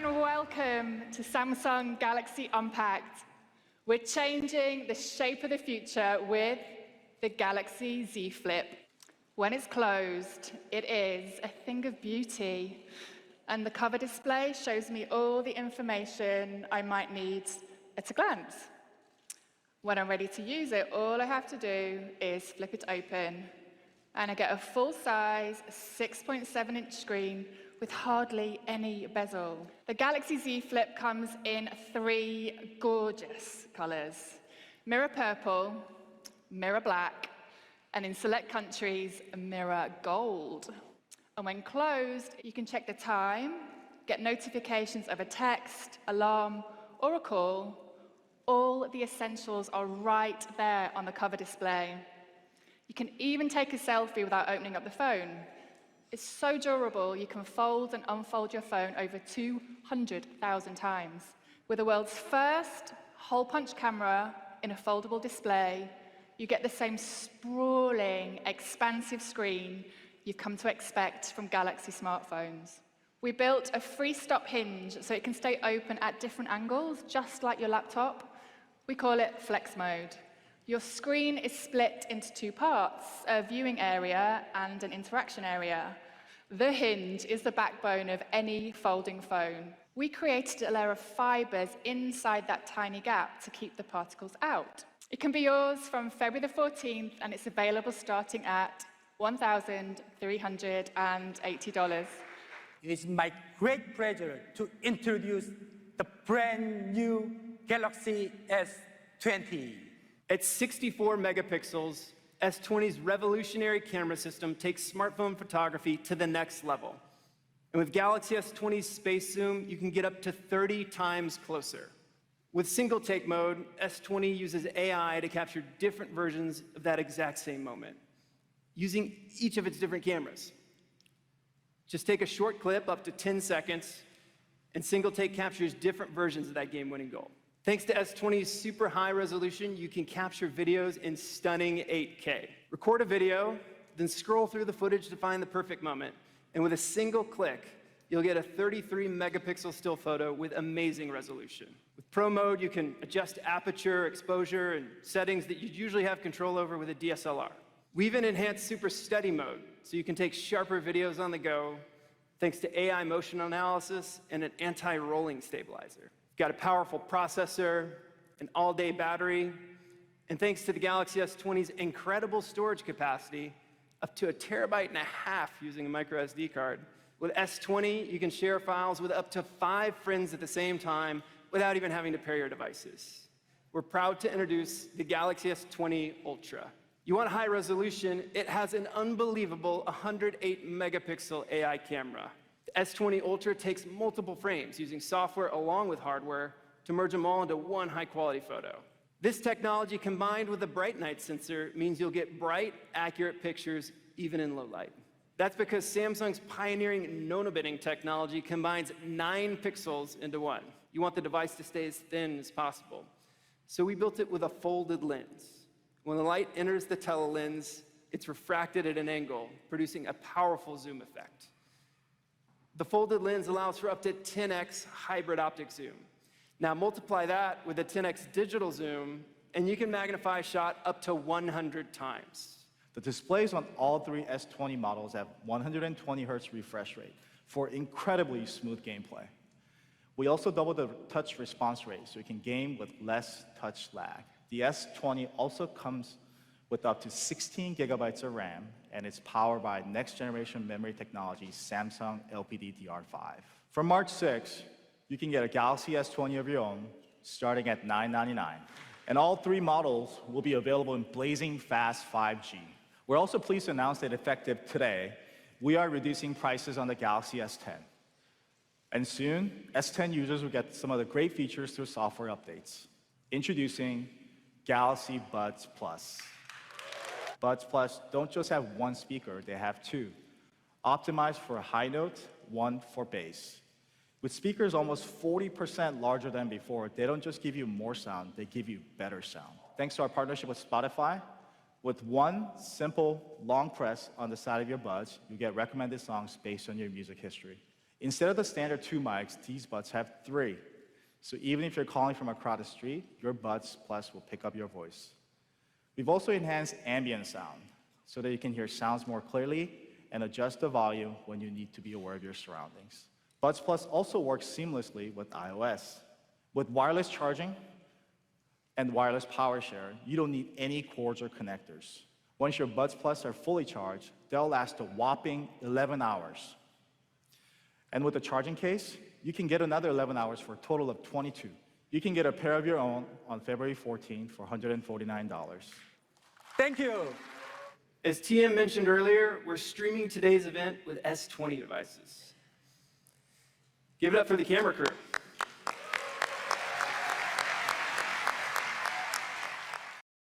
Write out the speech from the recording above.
and welcome to Samsung Galaxy Unpacked. We're changing the shape of the future with the Galaxy Z Flip. When it's closed, it is a thing of beauty, and the cover display shows me all the information I might need at a glance. When I'm ready to use it, all I have to do is flip it open, and I get a full-size 6.7-inch screen with hardly any bezel. The Galaxy Z Flip comes in 3 gorgeous colors: mirror purple, mirror black, and in select countries, mirror gold. And when closed, you can check the time, get notifications of a text, alarm, or a call. All the essentials are right there on the cover display. You can even take a selfie without opening up the phone. It's so durable, you can fold and unfold your phone over 200,000 times. With the world's first hole-punch camera in a foldable display, you get the same sprawling, expansive screen you've come to expect from Galaxy smartphones. We built a freestop hinge so it can stay open at different angles, just like your laptop. We call it Flex Mode. Your screen is split into 2 parts, a viewing area and an interaction area. The hinge is the backbone of any folding phone. We created a layer of fibers inside that tiny gap to keep the particles out. It can be yours from February the 14th, and it's available starting at $1,380. It is my great pleasure to introduce the brand new Galaxy S20. At 64 megapixels, S20's revolutionary camera system takes smartphone photography to the next level. And with Galaxy S20's space zoom, you can get up to 30 times closer. With single take mode, S20 uses AI to capture different versions of that exact same moment, using each of its different cameras. Just take a short clip up to 10 seconds, and single take captures different versions of that game-winning goal. Thanks to S20's super high resolution, you can capture videos in stunning 8K. Record a video, then scroll through the footage to find the perfect moment. And with a single click, you'll get a 33 megapixel still photo with amazing resolution. With Pro Mode, you can adjust aperture, exposure, and settings that you'd usually have control over with a DSLR. We even enhanced Super Steady Mode, so you can take sharper videos on the go, thanks to AI motion analysis and an anti-rolling stabilizer. Got a powerful processor, an all-day battery, and thanks to the Galaxy S20's incredible storage capacity, up to 1.5 terabytes using a micro SD card. With S20, you can share files with up to 5 friends at the same time without even having to pair your devices. We're proud to introduce the Galaxy S20 Ultra. You want high resolution? It has an unbelievable 108 megapixel AI camera. The S20 Ultra takes multiple frames using software along with hardware to merge them all into one high-quality photo. This technology combined with a bright night sensor means you'll get bright, accurate pictures even in low light. That's because Samsung's pioneering nano-bitting technology combines 9 pixels into one. You want the device to stay as thin as possible. So we built it with a folded lens. When the light enters the telelens, it's refracted at an angle, producing a powerful zoom effect. The folded lens allows for up to 10x hybrid optic zoom. Now multiply that with a 10x digital zoom, and you can magnify a shot up to 100 times. The displays on all 3 S20 models have 120 Hz refresh rate for incredibly smooth gameplay. We also doubled the touch response rate so you can game with less touch lag. The S20 also comes with up to 16 gigabytes of RAM, and it's powered by next-generation memory technology, Samsung LPDDR5. From March 6, you can get a Galaxy S20 of your own, starting at $999. And all 3 models will be available in blazing fast 5G. We're also pleased to announce that effective today, we are reducing prices on the Galaxy S10. And soon, S10 users will get some of the great features through software updates. Introducing Galaxy Buds Plus. Buds Plus don't just have 1 speaker, they have 2. Optimized for high note, 1 for bass. With speakers almost 40% larger than before, they don't just give you more sound, they give you better sound. Thanks to our partnership with Spotify, with 1 simple long press on the side of your buds, you get recommended songs based on your music history. Instead of the standard 2 mics, these buds have 3. So even if you're calling from across the street, your Buds Plus will pick up your voice. We've also enhanced ambient sound so that you can hear sounds more clearly and adjust the volume when you need to be aware of your surroundings. Buds Plus also works seamlessly with iOS. With wireless charging and wireless power share, you don't need any cords or connectors. Once your Buds Plus are fully charged, they'll last a whopping 11 hours. And with the charging case, you can get another 11 hours for a total of 22. You can get a pair of your own on February 14th for $149. Thank you. As TM mentioned earlier, we're streaming today's event with S20 devices. Give it up for the camera crew.